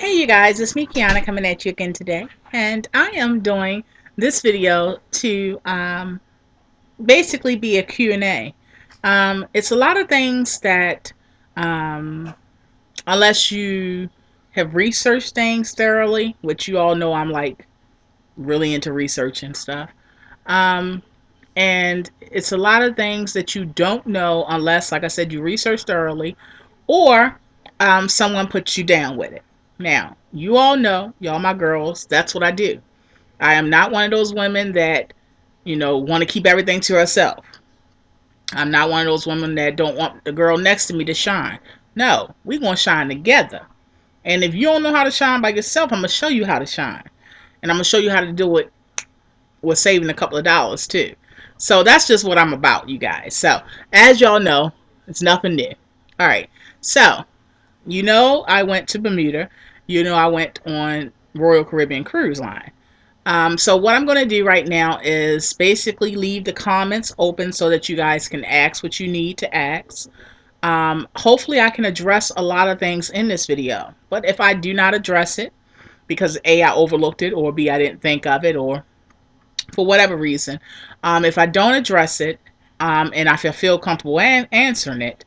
Hey you guys, it's me Kianna coming at you again today, and I am doing this video to basically be a Q&A. It's a lot of things that um, unless you have researched things thoroughly, which you all know I'm like really into research and stuff, um, and it's a lot of things that you don't know unless, like I said, you research thoroughly or someone puts you down with it. Now, you all know, y'all my girls, that's what I do. I am not one of those women that, want to keep everything to herself. I'm not one of those women that don't want the girl next to me to shine. No, we going to shine together. And if you don't know how to shine by yourself, I'm going to show you how to shine. And I'm going to show you how to do it with saving a couple of dollars too. So that's just what I'm about, you guys. So, as y'all know, it's nothing new. All right. So, I went to Bermuda. I went on Royal Caribbean Cruise Line. So what I'm going to do right now is basically leave the comments open so that you guys can ask what you need to ask. Hopefully I can address a lot of things in this video. But if I do not address it, because A, I overlooked it, or B, I didn't think of it, or for whatever reason, if I don't address it, and I feel comfortable answering it,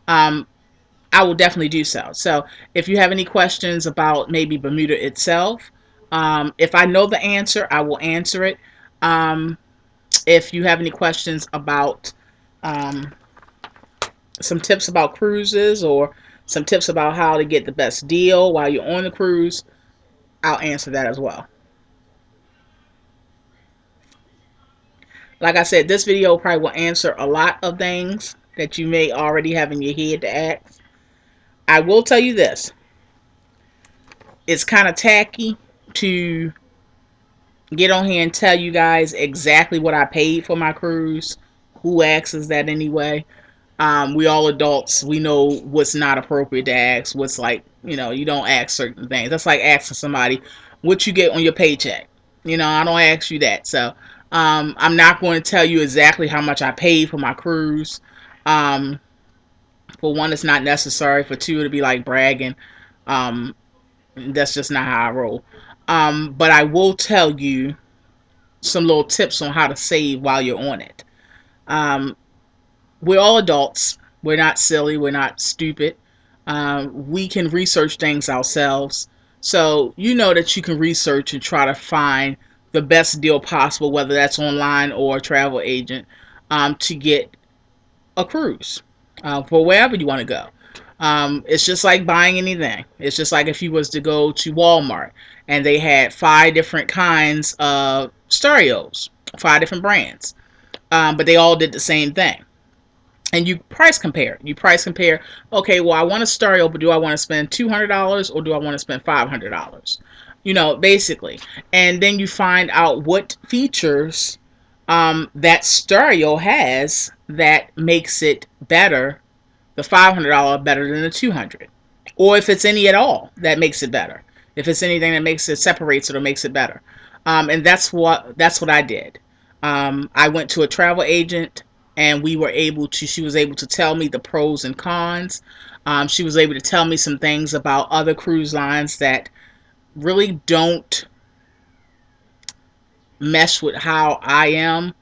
um, I will definitely do so. So if you have any questions about maybe Bermuda itself, if I know the answer, I will answer it. Um, if you have any questions about um, some tips about cruises or some tips about how to get the best deal while you're on the cruise, I'll answer that as well. Like I said, this video probably will answer a lot of things that you may already have in your head to ask. I will tell you this. It's kind of tacky to get on here and tell you guys exactly what I paid for my cruise. Who asks that anyway? We all adults. We know what's not appropriate to ask. What's like, you don't ask certain things. That's like asking somebody what you get on your paycheck. I don't ask you that. So I'm not going to tell you exactly how much I paid for my cruise. Um, for one, it's not necessary. For two, it'll be like bragging. Um, that's just not how I roll. But I will tell you some little tips on how to save while you're on it. Um, we're all adults. We're not silly. We're not stupid. We can research things ourselves. So you know that you can research and try to find the best deal possible, whether that's online or a travel agent, to get a cruise for wherever you want to go. It's just like buying anything. It's just like if you was to go to Walmart and they had 5 different kinds of stereos, 5 different brands, but they all did the same thing. And you price compare. You price compare. Okay, well, I want a stereo, but do I want to spend $200 or do I want to spend $500? Basically. And then you find out what features that stereo has that makes it better, the $500 better than the 200, or if it's any at all that makes it better. If it's anything that makes it separates it or makes it better, and that's what I did. I went to a travel agent, and she was able to tell me the pros and cons. She was able to tell me some things about other cruise lines that really don't mesh with how I am,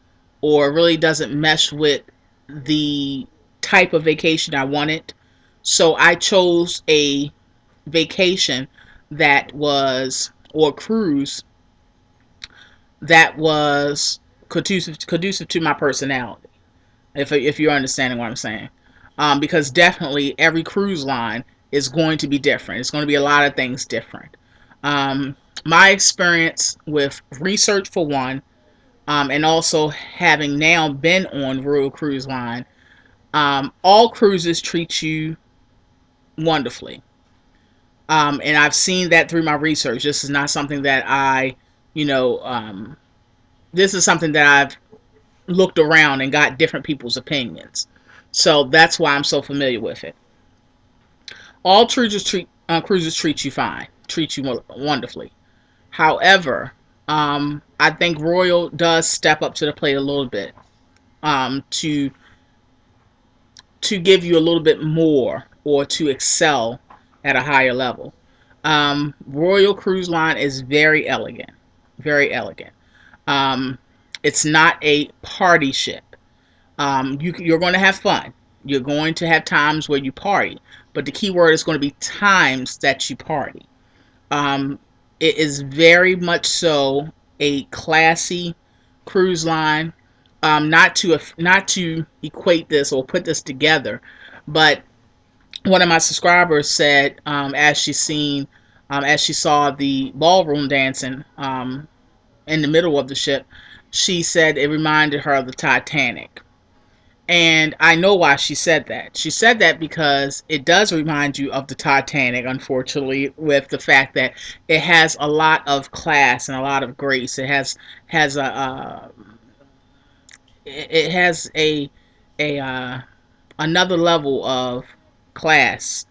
or really doesn't mesh with the type of vacation I wanted. So I chose a vacation that was, or cruise that was conducive to my personality. If you're understanding what I'm saying, because definitely every cruise line is going to be different. It's going to be a lot of things different. Um, my experience with research for one, and also having now been on Royal Cruise Line, all cruises treat you wonderfully. And I've seen that through my research. This is not something that you know, um, this is something that I've looked around and got different people's opinions. So that's why I'm so familiar with it. All cruises treat you fine, treat you wonderfully. However, I think Royal does step up to the plate a little bit, to give you a little bit more or to excel at a higher level. Royal Cruise Line is very elegant, very elegant. Um, it's not a party ship. You're going to have fun. You're going to have times where you party, but the key word is going to be times that you party. Um, it is very much so a classy cruise line. Not to equate this or put this together, but one of my subscribers said, as she saw the ballroom dancing in the middle of the ship, she said it reminded her of the Titanic. And I know why she said that. She said that because it does remind you of the Titanic, unfortunately, with the fact that it has a lot of class and a lot of grace. Has a it has a another level of class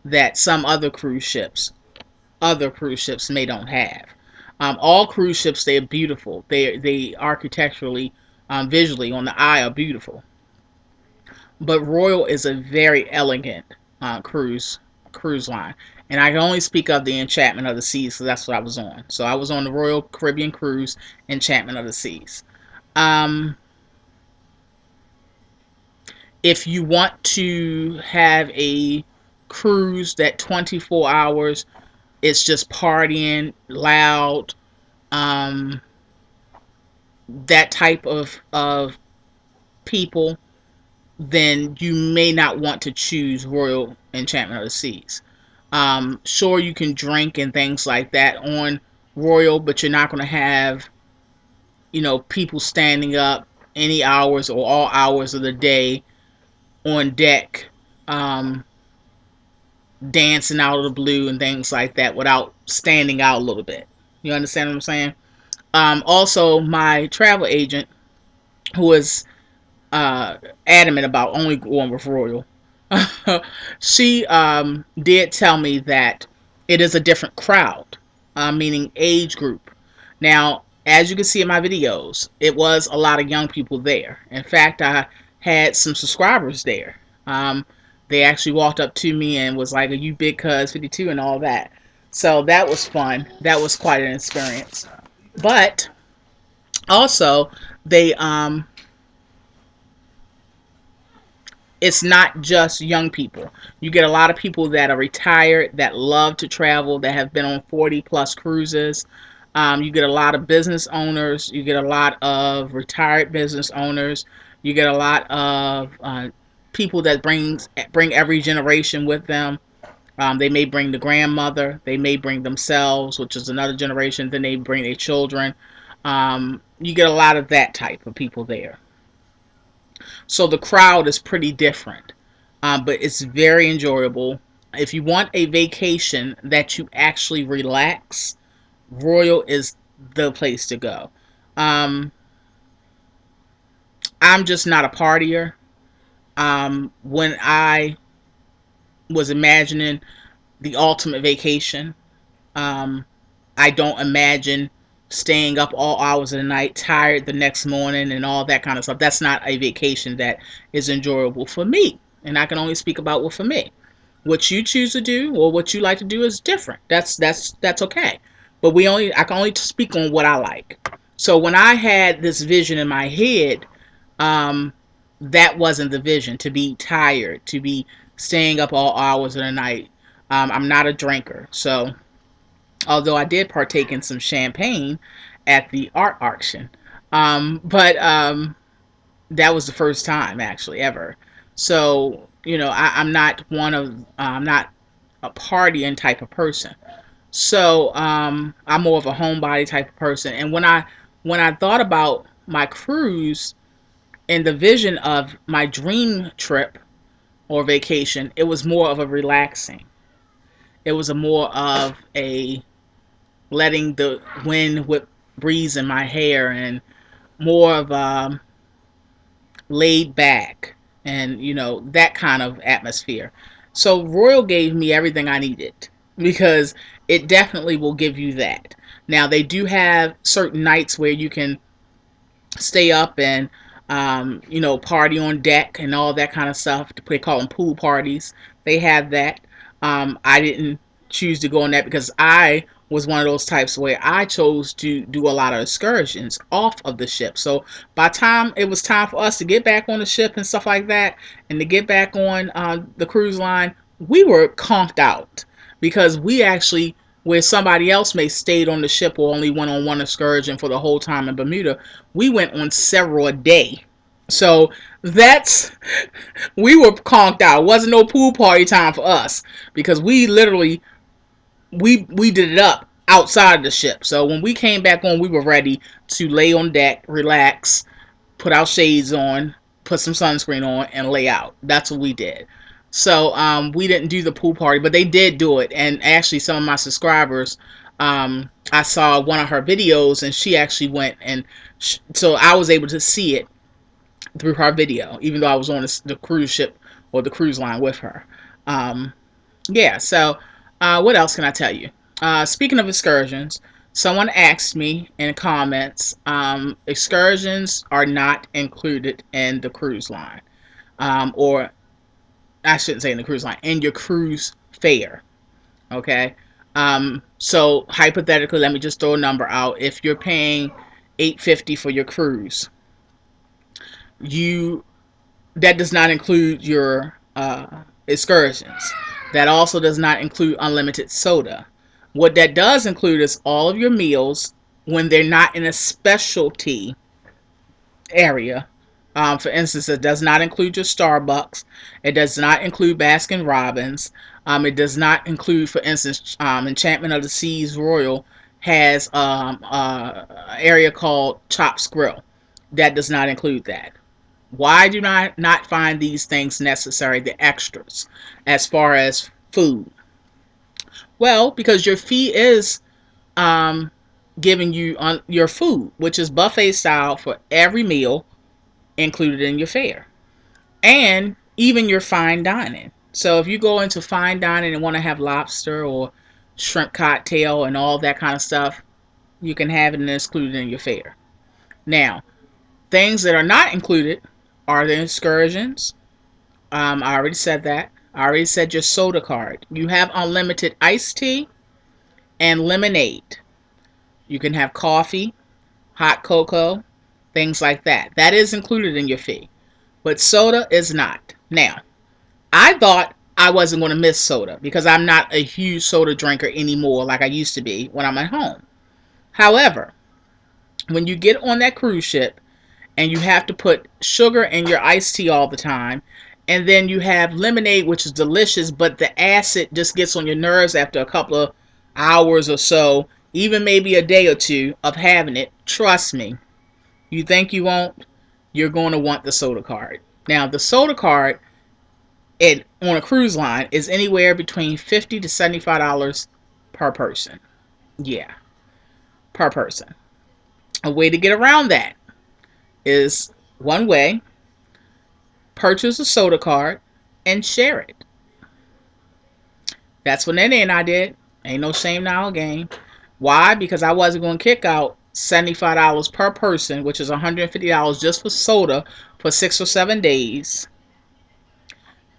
that some other cruise ships may don't have. All cruise ships, they are beautiful. They architecturally, visually on the eye are beautiful. But Royal is a very elegant cruise line, and I can only speak of the Enchantment of the Seas, so that's what I was on. So I was on the Royal Caribbean Cruise, Enchantment of the Seas. Um, if you want to have a cruise that 24 hours, it's just partying, loud, um, that type of people, then you may not want to choose Royal Enchantment of the Seas. Sure, you can drink and things like that on Royal, but you're not going to have, people standing up any hours or all hours of the day on deck, um, dancing out of the blue and things like that without standing out a little bit. You understand what I'm saying? Also, my travel agent, who was uh, adamant about only going with Royal, she did tell me that it is a different crowd, meaning age group. Now, as you can see in my videos, it was a lot of young people there. In fact, I had some subscribers there. Um, they actually walked up to me and was like, "Are you Big Cuz 52?" and all that. So that was fun. That was quite an experience. But also, they it's not just young people. You get a lot of people that are retired, that love to travel, that have been on 40 plus cruises. You get a lot of business owners. You get a lot of retired business owners. You get a lot of people that bring every generation with them. They may bring the grandmother. They may bring themselves, which is another generation. Then they bring their children. You get a lot of that type of people there. So the crowd is pretty different, but it's very enjoyable. If you want a vacation that you actually relax, Royal is the place to go. Um, I'm just not a partier. When I was imagining the ultimate vacation, um, I don't imagine staying up all hours of the night, tired the next morning, and all that kind of stuff. That's not a vacation that is enjoyable for me. And I can only speak about what for me. What you choose to do or what you like to do is different. That's okay. But I can only speak on what I like. So when I had this vision in my head, um, that wasn't the vision. To be tired, to be staying up all hours of the night. I'm not a drinker, so although I did partake in some champagne at the art auction. But that was the first time actually ever. So, I'm not I'm not a partying type of person. So, I'm more of a homebody type of person. And when I thought about my cruise and the vision of my dream trip or vacation, it was more of a relaxing. It was a more of a letting the wind whip breeze in my hair, and more of laid back, and that kind of atmosphere. So Royal gave me everything I needed, because it definitely will give you that. Now they do have certain nights where you can stay up and party on deck and all that kind of stuff. They call them pool parties. They have that. I didn't choose to go on that because I was one of those types where I chose to do a lot of excursions off of the ship. So by the time it was time for us to get back on the ship and stuff like that, and to get back on the cruise line, we were conked out because we actually, where somebody else may stayed on the ship or only went on one excursion for the whole time in Bermuda, we went on several a day. So that's, we were conked out. It wasn't no pool party time for us because we literally, we did it up outside of the ship. So when we came back on, we were ready to lay on deck, relax, put our shades on, put some sunscreen on, and lay out. That's what we did. So we didn't do the pool party, but they did do it. And actually, some of my subscribers, I saw one of her videos, and she actually went, and so I was able to see it through her video, even though I was on the cruise ship or the cruise line with her. Um, yeah, so what else can I tell you? Speaking of excursions, someone asked me in the comments, excursions are not included in the cruise line. Or I shouldn't say in the cruise line, in your cruise fare. Okay. So hypothetically, let me just throw a number out. If you're paying $850 for your cruise, you that does not include your excursions. That also does not include unlimited soda. What that does include is all of your meals when they're not in a specialty area. For instance, it does not include your Starbucks. It does not include Baskin Robbins. It does not include, for instance, Enchantment of the Seas Royal has an area called Chops Grill. That does not include that. Why do not find these things necessary, the extras, as far as food? Well, because your fee is um, giving you on your food, which is buffet style for every meal included in your fare, and even your fine dining. So if you go into fine dining and want to have lobster or shrimp cocktail and all that kind of stuff, you can have it and included in your fare. Now, things that are not included are the excursions. I already said that. I already said your soda card. You have unlimited iced tea and lemonade. You can have coffee, hot cocoa, things like that. That is included in your fee. But soda is not. Now, I thought I wasn't going to miss soda because I'm not a huge soda drinker anymore like I used to be when I'm at home. However, when you get on that cruise ship and you have to put sugar in your iced tea all the time, and then you have lemonade, which is delicious, but the acid just gets on your nerves after a couple of hours or so, even maybe a day or two of having it. Trust me, you think you won't, you're going to want the soda card. Now, the soda card on a cruise line is anywhere between $50 to $75 per person. Yeah, per person. A way to get around that is one way: purchase a soda card and share it. That's what Nene and I did. Ain't no shame now game. Why? Because I wasn't going to kick out $75 per person, which is $150 just for soda for 6 or 7 days,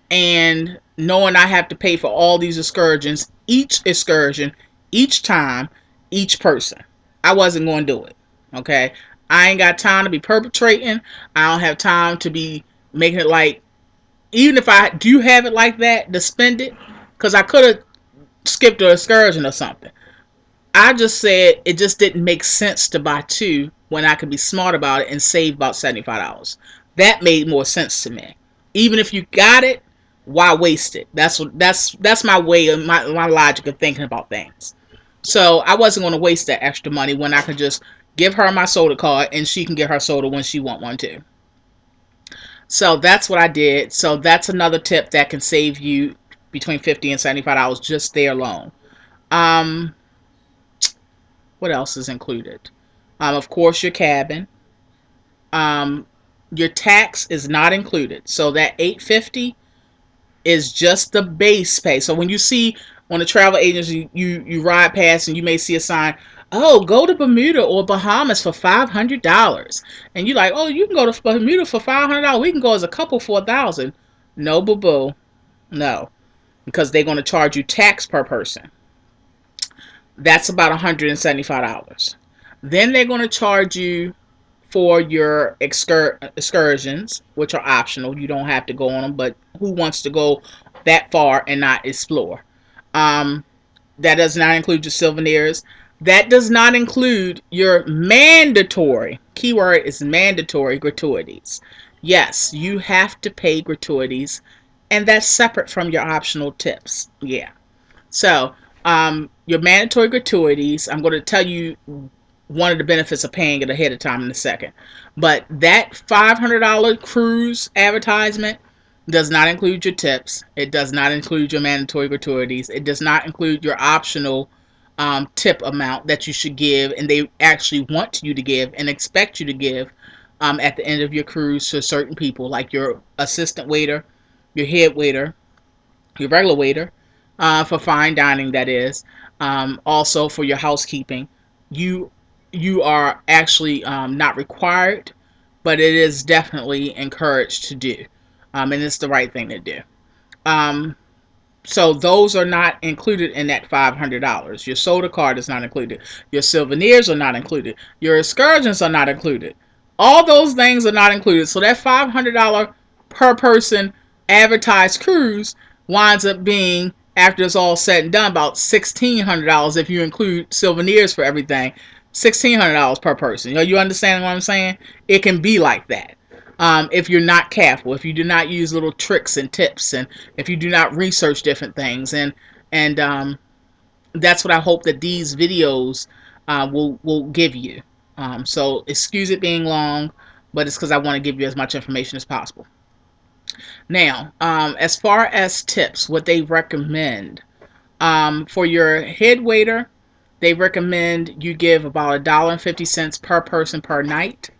and knowing I have to pay for all these excursion, each time, each person. I wasn't going to do it. Okay? I ain't got time to be perpetrating. I don't have time to be making it like, even if I do have it like that, to spend it, because I could have skipped an excursion or something. I just said it just didn't make sense to buy two when I could be smart about it and save about $75. That made more sense to me. Even if you got it, why waste it? That's my way of my logic of thinking about things. So I wasn't going to waste that extra money when I could just give her my soda card and she can get her soda when she want one too. So that's what I did. So that's another tip that can save you between $50 and $75 just there alone. Um, what else is included? Of course, your cabin. Um, your tax is not included. So that $850 is just the base pay. So when you see on the travel agency, you ride past and you may see a sign, oh, go to Bermuda or Bahamas for $500, and you're like, oh, you can go to Bermuda for $500. We can go as a couple for $1,000. No, boo boo, no, because they're going to charge you tax per person. That's about $175. Then they're going to charge you for your excursions, which are optional. You don't have to go on them, but who wants to go that far and not explore? Um, that does not include your souvenirs. That does not include your mandatory, keyword is mandatory, gratuities. Yes, you have to pay gratuities, and that's separate from your optional tips. Yeah. So, your mandatory gratuities, I'm going to tell you one of the benefits of paying it ahead of time in a second. But that $500 cruise advertisement does not include your tips. It does not include your mandatory gratuities. It does not include your optional tip amount that you should give, and they actually want you to give and expect you to give at the end of your cruise to certain people, like your assistant waiter, your head waiter, your regular waiter, for fine dining, that is. Also for your housekeeping, you you are actually not required, but it is definitely encouraged to do, and it's the right thing to do. Um, so those are not included in that $500. Your soda card is not included. Your souvenirs are not included. Your excursions are not included. All those things are not included. So that $500 per person advertised cruise winds up being, after it's all said and done, about $1,600 if you include souvenirs for everything. $1,600 per person. You understand what I'm saying? It can be like that. If you're not careful, if you do not use little tricks and tips, and if you do not research different things, and that's what I hope that these videos will give you. So excuse it being long, but it's because I want to give you as much information as possible. Now, as far as tips, what they recommend for your head waiter, they recommend you give about $1.50 per person per night.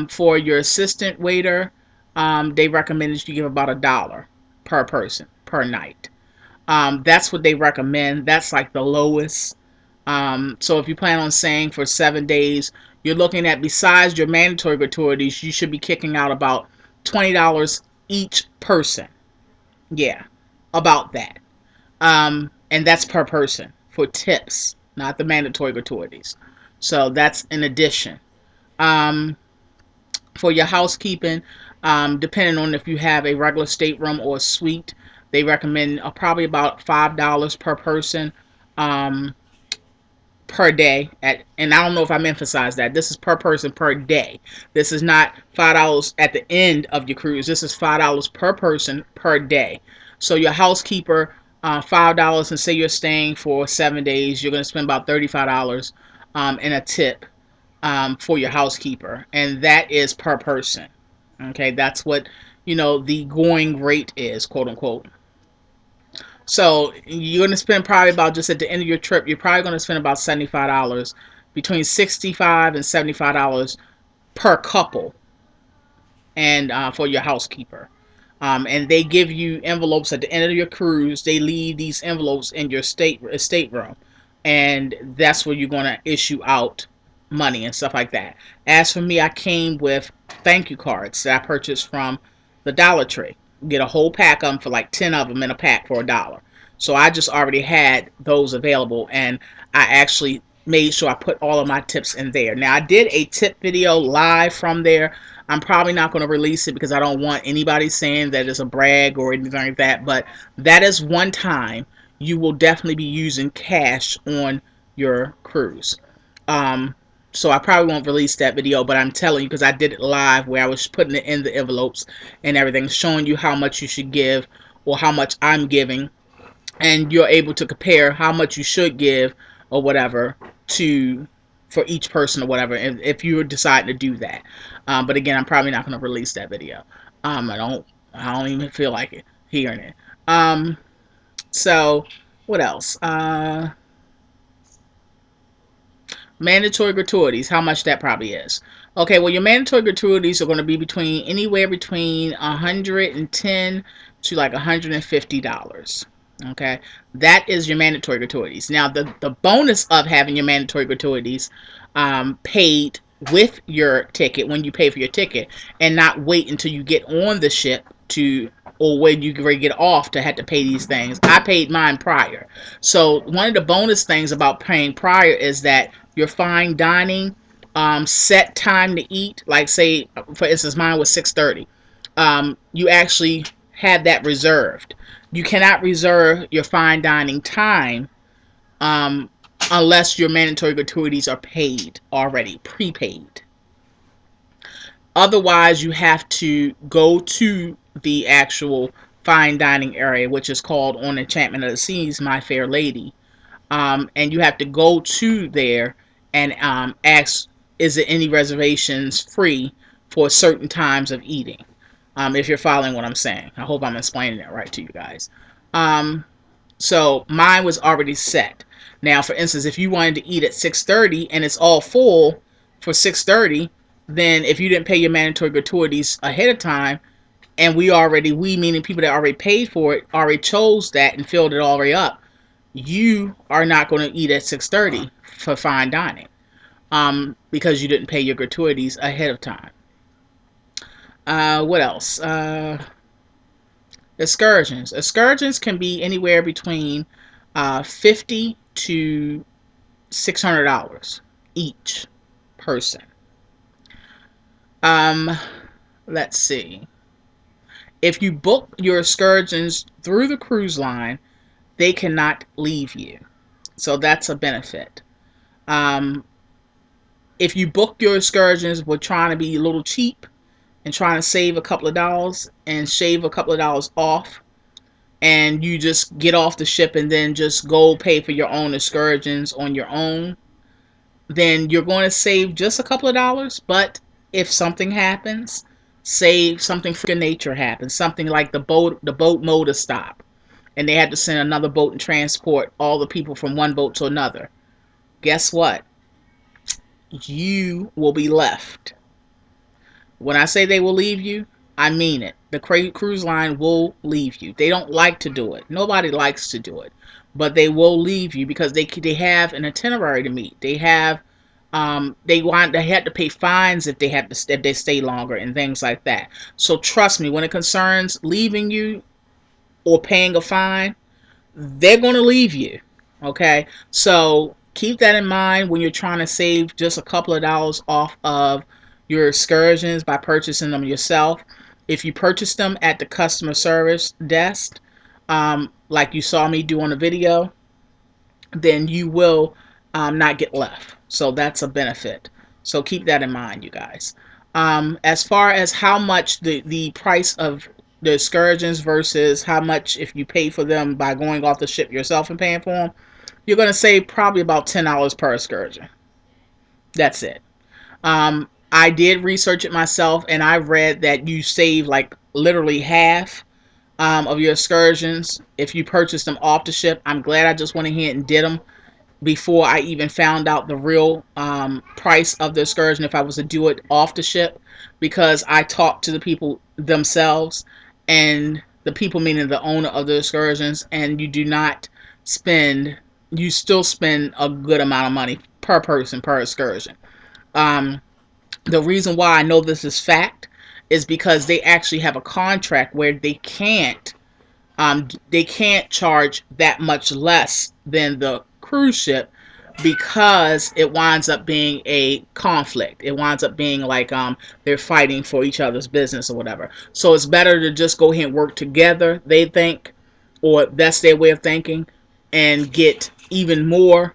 For your assistant waiter, they recommend that you give about $1 per person per night. That's what they recommend. That's like the lowest. So if you plan on staying for 7 days, you're looking at, besides your mandatory gratuities, you should be kicking out about $20 each person. Yeah, about that. And that's per person for tips, not the mandatory gratuities. So that's in addition. Um, for your housekeeping, depending on if you have a regular stateroom or a suite, they recommend probably about $5 per person um, per day. And I don't know if I'm emphasized that this is per person per day. This is not $5 at the end of your cruise. This is $5 per person per day. So your housekeeper, $5, and say you're staying for 7 days, you're going to spend about $35 in a tip for your housekeeper, and that is per person. Okay, that's what the going rate is, quote unquote. So you're gonna spend probably about, just at the end of your trip, you're probably gonna spend about $75, between $65 and $75 per couple, and for your housekeeper. And they give you envelopes at the end of your cruise. They leave these envelopes in your stateroom, and that's where you're going to issue out money and stuff like that. As for me, I came with thank you cards that I purchased from the Dollar Tree. Get a whole pack of them for like 10 of them in a pack for $1. So I just already had those available, and I actually made sure I put all of my tips in there. Now, I did a tip video live from there. I'm probably not going to release it because I don't want anybody saying that it's a brag or anything like that. But that is one time you will definitely be using cash on your cruise. Um, so I probably won't release that video, but I'm telling you, because I did it live where I was putting it in the envelopes and everything, showing you how much you should give or how much I'm giving, and you're able to compare how much you should give or whatever to for each person or whatever, if you decide to do that. But again, I'm probably not going to release that video. I don't even feel like it hearing it. So what else? Mandatory gratuities, how much that probably is. Okay, well, your mandatory gratuities are going to be anywhere between 110 to like $150. Okay, that is your mandatory gratuities. Now, the bonus of having your mandatory gratuities paid with your ticket, when you pay for your ticket, and not wait until you get on the ship to, or when you get off to have to pay these things. I paid mine prior. So one of the bonus things about paying prior is that your fine dining set time to eat, like say for instance mine was 6:30. You actually have that reserved. You cannot reserve your fine dining time um, unless your mandatory gratuities are paid already, prepaid. Otherwise, you have to go to the actual fine dining area, which is called on Enchantment of the Seas, My Fair Lady. And you have to go to there and ask, is there any reservations free for certain times of eating? If you're following what I'm saying. I hope I'm explaining that right to you guys. So mine was already set. Now, for instance, if you wanted to eat at 6:30 and it's all full for 6:30, then if you didn't pay your mandatory gratuities ahead of time, and we meaning people that already paid for it, already chose that and filled it already up, you are not going to eat at 6:30 for fine dining, because you didn't pay your gratuities ahead of time. What else? Excursions. Excursions can be anywhere between $50 to $600 each person. Um, let's see. If you book your excursions through the cruise line, they cannot leave you. So that's a benefit. Um, if you book your excursions with trying to be a little cheap and trying to save a couple of dollars and shave a couple of dollars off, and you just get off the ship and then just go pay for your own excursions on your own, then you're going to save just a couple of dollars. But if something happens, say something freaking nature happens, something like the boat motor stop, and they had to send another boat and transport all the people from one boat to another, guess what? You will be left. When I say they will leave you, I mean it. The cruise line will leave you. They don't like to do it. Nobody likes to do it, but they will leave you because they have an itinerary to meet. They have they had to pay fines if if they stay longer and things like that. So trust me, when it concerns leaving you or paying a fine, they're going to leave you. Okay, so keep that in mind when you're trying to save just a couple of dollars off of your excursions by purchasing them yourself. If you purchase them at the customer service desk, like you saw me do on the video, then you will not get left. So that's a benefit. So keep that in mind, you guys. As far as how much the price of the excursions versus how much if you pay for them by going off the ship yourself and paying for them, you're going to save probably about $10 per excursion. That's it. I did research it myself, and I read that you save like literally half of your excursions if you purchase them off the ship. I'm glad I just went ahead and did them before I even found out the real price of the excursion if I was to do it off the ship, because I talked to the people themselves, and the people meaning the owner of the excursions, and you still spend a good amount of money per person per excursion. Um, the reason why I know this is fact is because they actually have a contract where they can't charge that much less than the cruise ship, because it winds up being a conflict. It winds up being like they're fighting for each other's business or whatever. So it's better to just go ahead and work together, they think, or that's their way of thinking, and get even more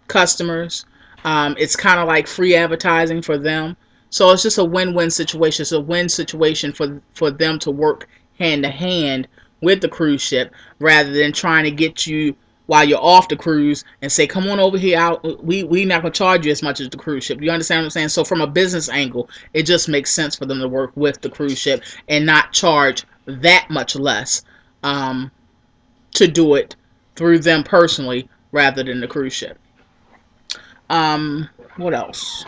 customers. It's kind of like free advertising for them. So it's just a win-win situation. It's a win situation for them to work hand to hand with the cruise ship, rather than trying to get you while you're off the cruise and say, come on over here, out we not gonna charge you as much as the cruise ship. You understand what I'm saying? So from a business angle, it just makes sense for them to work with the cruise ship and not charge that much less, to do it through them personally rather than the cruise ship. What else?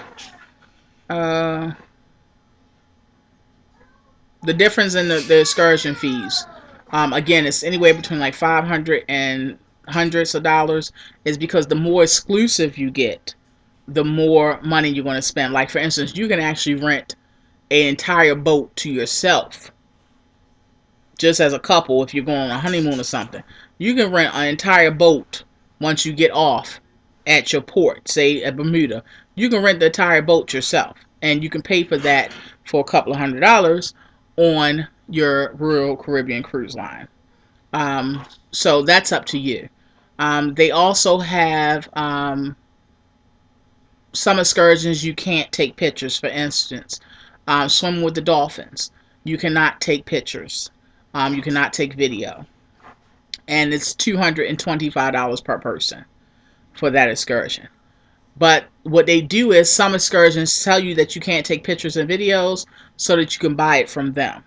Uh, the difference in the excursion fees. Again, it's anywhere between like 500 and hundreds of dollars. Is because the more exclusive you get, the more money you're going to spend. Like for instance, you can actually rent an entire boat to yourself just as a couple, if you're going on a honeymoon or something, you can rent an entire boat once you get off at your port, say at Bermuda. You can rent the entire boat yourself, and you can pay for that for a couple of $100s on your Royal Caribbean cruise line. So that's up to you. They also have some excursions you can't take pictures. For instance, swim with the dolphins. You cannot take pictures. You cannot take video. And it's $225 per person for that excursion. But what they do is some excursions tell you that you can't take pictures and videos so that you can buy it from them.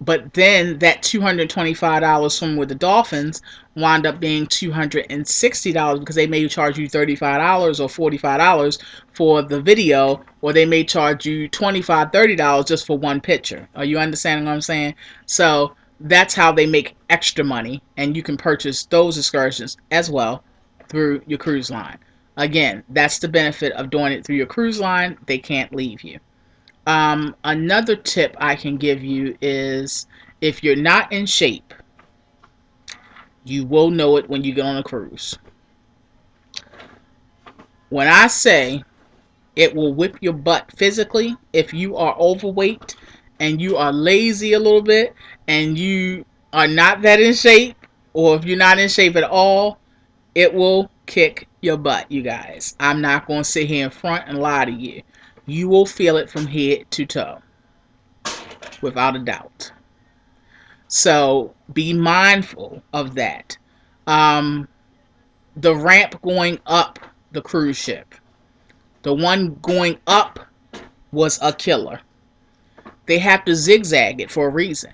But then that $225 swimming with the dolphins wound up being $260 because they may charge you $35 or $45 for the video, or they may charge you $25, $30 just for one picture. Are you understanding what I'm saying? So that's how they make extra money, and you can purchase those excursions as well through your cruise line. Again, that's the benefit of doing it through your cruise line. They can't leave you. Another tip I can give you is if you're not in shape, you will know it when you get on a cruise. When I say it will whip your butt physically, if you are overweight and you are lazy a little bit and you are not that in shape, or if you're not in shape at all, it will kick your butt, you guys. I'm not going to sit here in front and lie to you. You will feel it from head to toe, without a doubt. So be mindful of that. Um, the ramp going up the cruise ship, the one going up was a killer. They have to zigzag it for a reason.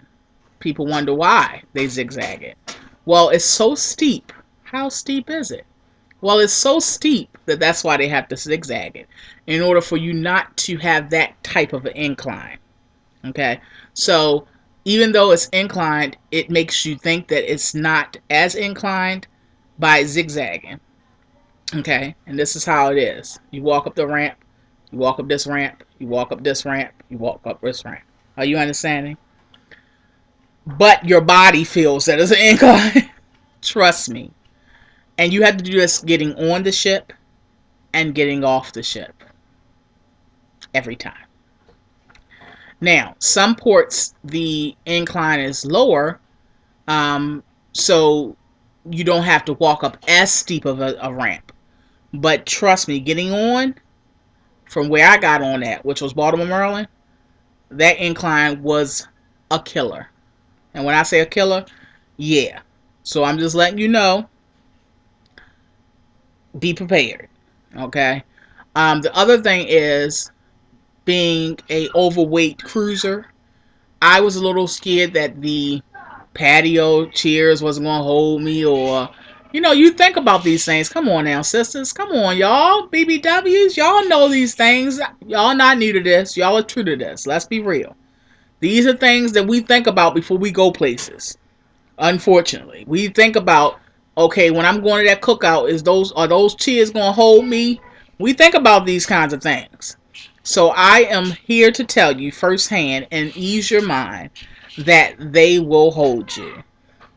People wonder why they zigzag it. Well, it's so steep. How steep is it? Well, it's so steep that that's why they have to zigzag it, in order for you not to have that type of an incline. Okay, so even though it's inclined, it makes you think that it's not as inclined by zigzagging. Okay, and this is how it is. You walk up the ramp, you walk up this ramp, you walk up this ramp, you walk up this ramp. Are you understanding? But your body feels that it's an incline. Trust me. And you have to do this getting on the ship and getting off the ship every time. Now, some ports, the incline is lower, so you don't have to walk up as steep of a ramp. But trust me, getting on from where I got on at, which was Baltimore, Maryland, that incline was a killer. And when I say a killer, yeah. So I'm just letting you know, be prepared. Okay. The other thing is, being a overweight cruiser, I was a little scared that the patio chairs wasn't going to hold me, or, you think about these things. Come on now, sisters. Come on, y'all. BBWs, y'all know these things. Y'all not new to this. Y'all are true to this. Let's be real. These are things that we think about before we go places. Unfortunately, we think about, okay, when I'm going to that cookout, are those chairs going to hold me? We think about these kinds of things. So I am here to tell you firsthand and ease your mind that they will hold you.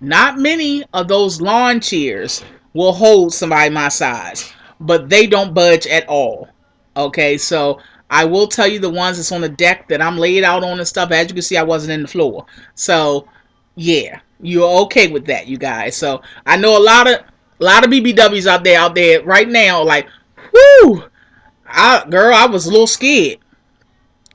Not many of those lawn chairs will hold somebody my size, but they don't budge at all. Okay, so I will tell you the ones that's on the deck that I'm laid out on and stuff. As you can see, I wasn't in the floor. So yeah, you're okay with that, you guys. So I know a lot of BBWs out there right now, like, whoo, I was a little scared.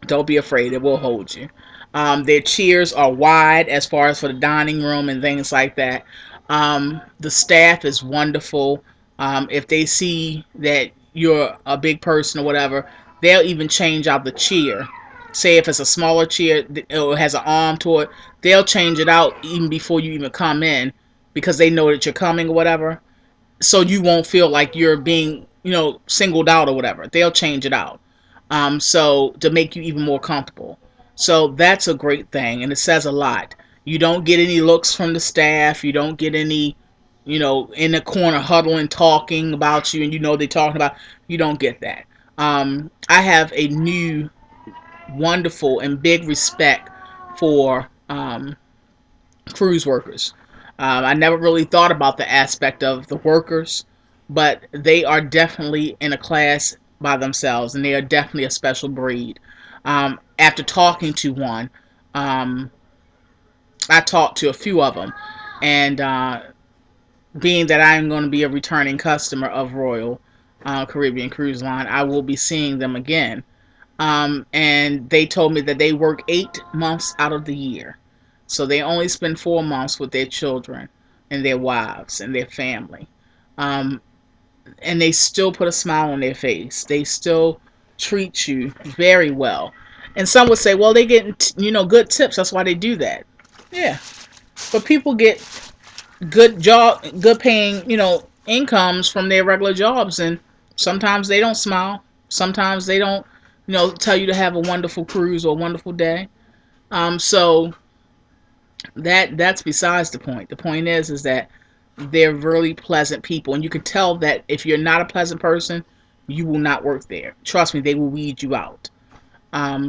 Don't be afraid. It will hold you. Their chairs are wide as far as for the dining room and things like that. The staff is wonderful. If they see that you're a big person or whatever, they'll even change out the chair. Say if it's a smaller chair, it has an arm to it, they'll change it out even before you even come in, because they know that you're coming or whatever. So you won't feel like you're being, singled out or whatever. They'll change it out. So to make you even more comfortable. So that's a great thing, and it says a lot. You don't get any looks from the staff. You don't get any, in the corner huddling, talking about you, and they're talking about. You don't get that. I have a new, wonderful, and big respect for cruise workers. I never really thought about the aspect of the workers, but they are definitely in a class by themselves, and they are definitely a special breed. After talking to one, um, I talked to a few of them, and being that I am going to be a returning customer of Royal Caribbean Cruise Line, I will be seeing them again. And they told me that they work 8 months out of the year. So they only spend 4 months with their children and their wives and their family. Um, and they still put a smile on their face. They still treat you very well. And some would say, well, they get, good tips. That's why they do that. Yeah. But people get good paying, incomes from their regular jobs, and sometimes they don't smile. Sometimes they don't, tell you to have a wonderful cruise or a wonderful day. So that's besides the point. The point is that they're really pleasant people, and you can tell that if you're not a pleasant person, you will not work there. Trust me, they will weed you out.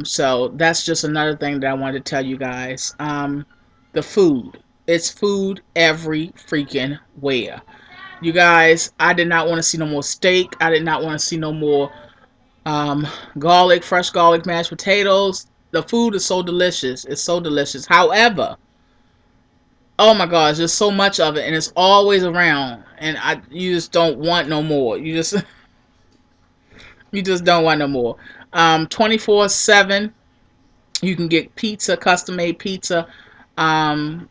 So that's just another thing that I wanted to tell you guys. The food. It's food every freaking where. You guys, I did not want to see no more steak. I did not want to see no more um, fresh garlic mashed potatoes. The food is so delicious. It's so delicious. However, oh my gosh, there's so much of it, and it's always around, and you just don't want no more. You just don't want no more. 24/7. You can get pizza, custom made pizza, and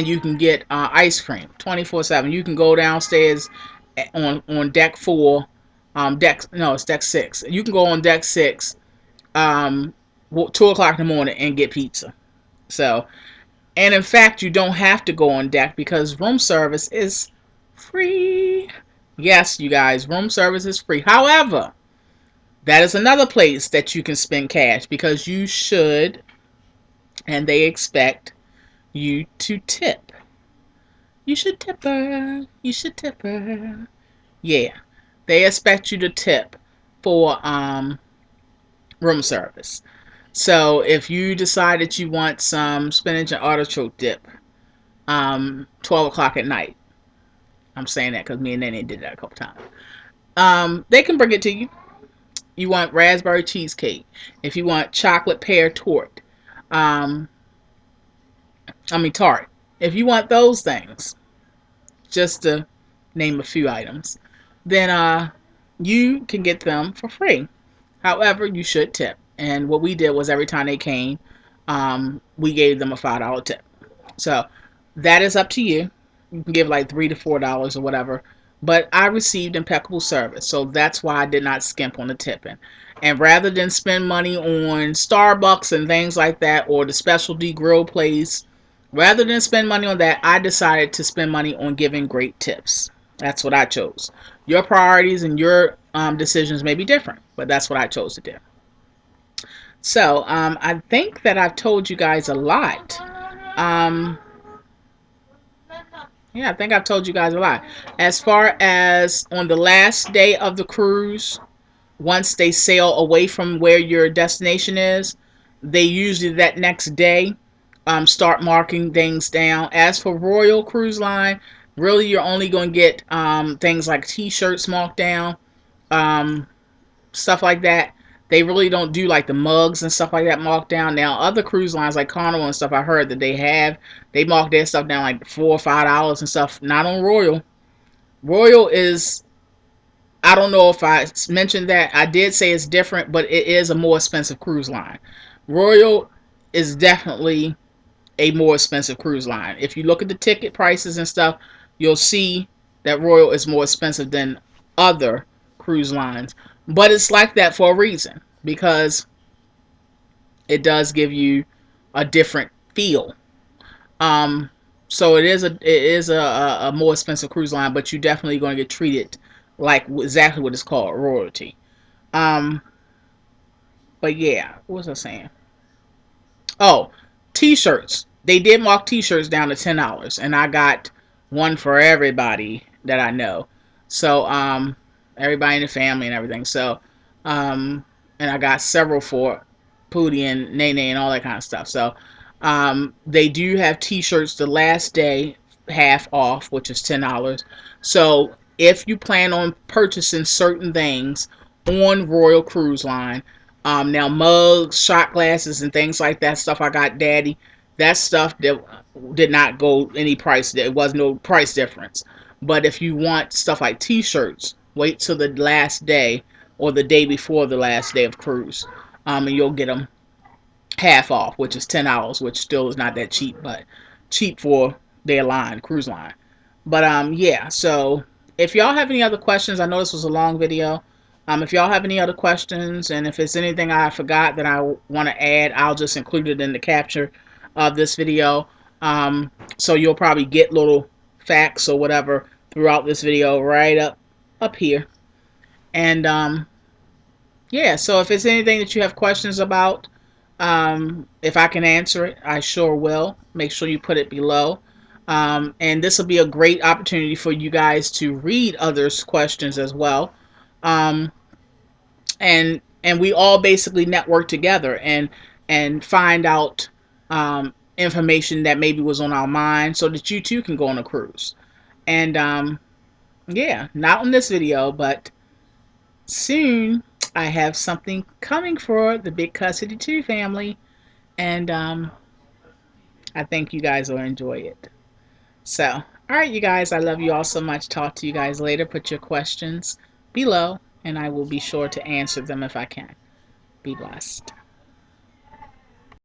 you can get ice cream 24/7. You can go downstairs on deck four, deck no, it's deck six. You can go on deck six, 2 o'clock in the morning and get pizza. So, and in fact, you don't have to go on deck because room service is free. Yes, you guys, room service is free. However, that is another place that you can spend cash because you should, and they expect you to tip. You should tip her. You should tip her. Yeah. They expect you to tip for room service. So if you decide that you want some spinach and artichoke dip, 12 o'clock at night. I'm saying that because me and Nene did that a couple times. They can bring it to you. You want raspberry cheesecake. If you want chocolate pear tort, um, tart. If you want those things, just to name a few items, then you can get them for free. However, you should tip. And what we did was every time they came, we gave them a $5 tip. So that is up to you. You can give like $3 to $4 or whatever. But I received impeccable service, so that's why I did not skimp on the tipping. And rather than spend money on Starbucks and things like that, or the specialty grill place, rather than spend money on that, I decided to spend money on giving great tips. That's what I chose. Your priorities and your decisions may be different, but that's what I chose to do. So I think that I've told you guys a lot. Um, yeah, I think I've told you guys a lot. As far as on the last day of the cruise, once they sail away from where your destination is, they usually that next day start marking things down. As for Royal Cruise Line, really you're only going to get things like t-shirts marked down, um, stuff like that. They really don't do like the mugs and stuff like that marked down. Now other cruise lines like Carnival and stuff, I heard that they mark their stuff down like $4 or $5 and stuff. Not on Royal. Royal is, I don't know if I mentioned that. I did say it's different, but it is a more expensive cruise line. Royal is definitely a more expensive cruise line. If you look at the ticket prices and stuff, you'll see that Royal is more expensive than other cruise lines. But it's like that for a reason because it does give you a different feel. Um, so it is a more expensive cruise line, but you're definitely going to get treated like exactly what it's called, royalty. Um, but yeah, what was I saying? Oh, t-shirts. They did mark t-shirts down to $10, and I got one for everybody that I know. So everybody in the family and everything. So and I got several for Pootie and Nene and all that kind of stuff. So They do have t-shirts the last day half off, which is $10. So if you plan on purchasing certain things on Royal Cruise Line, now mugs, shot glasses, and things like that stuff I got daddy, that stuff that did not go any price. There was no price difference. But if you want stuff like t-shirts, wait till the last day or the day before the last day of cruise, and you'll get them half off, which is $10, which still is not that cheap, but cheap for their line, cruise line. But yeah. So if y'all have any other questions, I know this was a long video. If y'all have any other questions, and if it's anything I forgot that I want to add, I'll just include it in the capture of this video. So you'll probably get little facts or whatever throughout this video right up here. And yeah. So if it's anything that you have questions about, if I can answer it, I sure will. Make sure you put it below. And this will be a great opportunity for you guys to read others' questions as well. Um, and we all basically network together and find out information that maybe was on our mind so that you too can go on a cruise. And yeah, not on this video, but soon I have something coming for the Big Custody 2 family. And I think you guys will enjoy it. So, all right, you guys, I love you all so much. Talk to you guys later. Put your questions below, and I will be sure to answer them if I can. Be blessed.